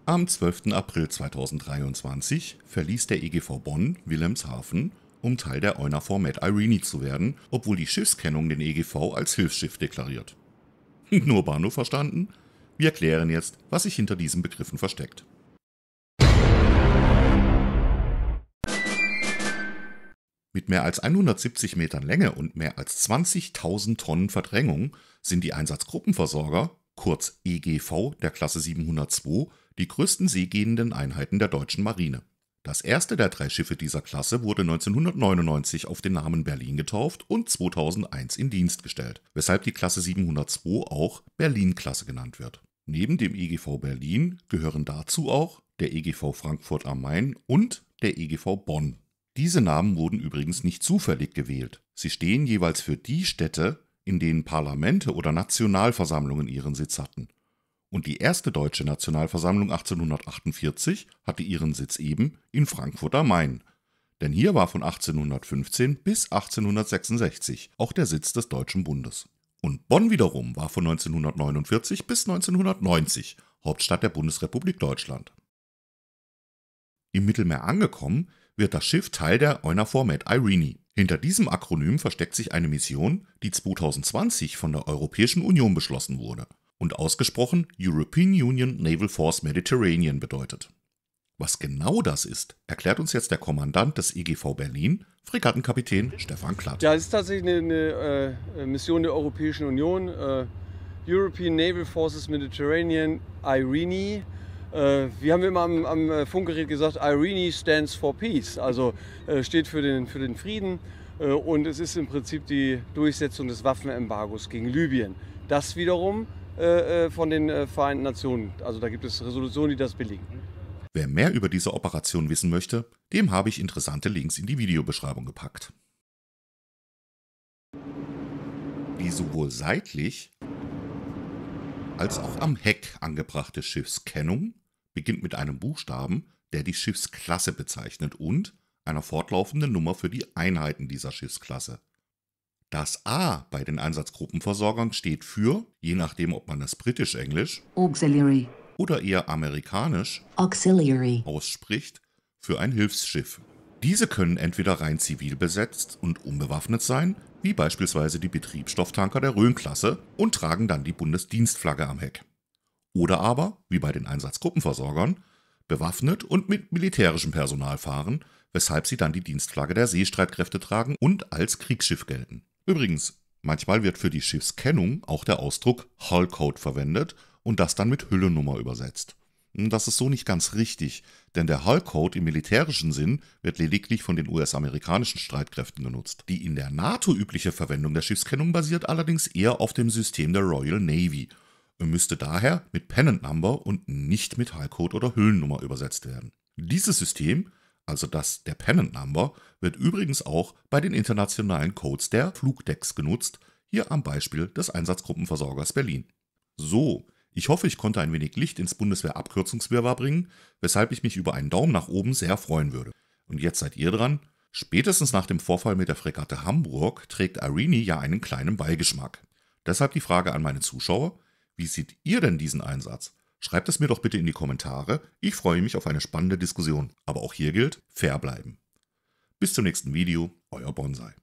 Am 12. April 2023 verließ der EGV Bonn Wilhelmshaven, um Teil der EUNAVFOR Med Irene zu werden, obwohl die Schiffskennung den EGV als Hilfsschiff deklariert. Nur Bahnhof verstanden? Wir erklären jetzt, was sich hinter diesen Begriffen versteckt. Mit mehr als 170 Metern Länge und mehr als 20.000 Tonnen Verdrängung sind die Einsatzgruppenversorger, kurz EGV der Klasse 702, die größten seegehenden Einheiten der deutschen Marine. Das erste der 3 Schiffe dieser Klasse wurde 1999 auf den Namen Berlin getauft und 2001 in Dienst gestellt, weshalb die Klasse 702 auch Berlin-Klasse genannt wird. Neben dem EGV Berlin gehören dazu auch der EGV Frankfurt am Main und der EGV Bonn. Diese Namen wurden übrigens nicht zufällig gewählt. Sie stehen jeweils für die Städte, in denen Parlamente oder Nationalversammlungen ihren Sitz hatten. Und die erste deutsche Nationalversammlung 1848 hatte ihren Sitz eben in Frankfurt am Main. Denn hier war von 1815 bis 1866 auch der Sitz des Deutschen Bundes. Und Bonn wiederum war von 1949 bis 1990 Hauptstadt der Bundesrepublik Deutschland. Im Mittelmeer angekommen, wird das Schiff Teil der EUNAVFOR Med Irene. Hinter diesem Akronym versteckt sich eine Mission, die 2020 von der Europäischen Union beschlossen wurde und ausgesprochen European Union Naval Force Mediterranean bedeutet. Was genau das ist, erklärt uns jetzt der Kommandant des EGV Berlin, Fregattenkapitän Stefan Klatt. Ja, es ist tatsächlich eine Mission der Europäischen Union, European Naval Forces Mediterranean, Irene. Wir haben immer am Funkgerät gesagt, Irene stands for peace, also steht für den Frieden, und es ist im Prinzip die Durchsetzung des Waffenembargos gegen Libyen. Das wiederum von den Vereinten Nationen, also da gibt es Resolutionen, die das billigen. Wer mehr über diese Operation wissen möchte, dem habe ich interessante Links in die Videobeschreibung gepackt. Die sowohl seitlich als auch am Heck angebrachte Schiffskennung beginnt mit einem Buchstaben, der die Schiffsklasse bezeichnet und einer fortlaufenden Nummer für die Einheiten dieser Schiffsklasse. Das A bei den Einsatzgruppenversorgern steht für, je nachdem ob man es britisch-englisch Auxiliary oder eher amerikanisch Auxiliary ausspricht, für ein Hilfsschiff. Diese können entweder rein zivil besetzt und unbewaffnet sein, wie beispielsweise die Betriebsstofftanker der Rhön-Klasse, und tragen dann die Bundesdienstflagge am Heck. Oder aber, wie bei den Einsatzgruppenversorgern, bewaffnet und mit militärischem Personal fahren, weshalb sie dann die Dienstflagge der Seestreitkräfte tragen und als Kriegsschiff gelten. Übrigens, manchmal wird für die Schiffskennung auch der Ausdruck Hull Code verwendet und das dann mit Hüllennummer übersetzt. Das ist so nicht ganz richtig, denn der Hull Code im militärischen Sinn wird lediglich von den US-amerikanischen Streitkräften genutzt. Die in der NATO übliche Verwendung der Schiffskennung basiert allerdings eher auf dem System der Royal Navy und müsste daher mit Pennant Number und nicht mit Hull Code oder Hüllennummer übersetzt werden. Dieses System, also das der Pennant Number, wird übrigens auch bei den internationalen Codes der Flugdecks genutzt, hier am Beispiel des Einsatzgruppenversorgers Berlin. So, ich hoffe, ich konnte ein wenig Licht ins Bundeswehr-Abkürzungswirrwarr bringen, weshalb ich mich über einen Daumen nach oben sehr freuen würde. Und jetzt seid ihr dran. Spätestens nach dem Vorfall mit der Fregatte Hamburg trägt Irene ja einen kleinen Beigeschmack. Deshalb die Frage an meine Zuschauer: Wie seht ihr denn diesen Einsatz? Schreibt es mir doch bitte in die Kommentare, ich freue mich auf eine spannende Diskussion. Aber auch hier gilt, fair bleiben. Bis zum nächsten Video, euer Bonsai.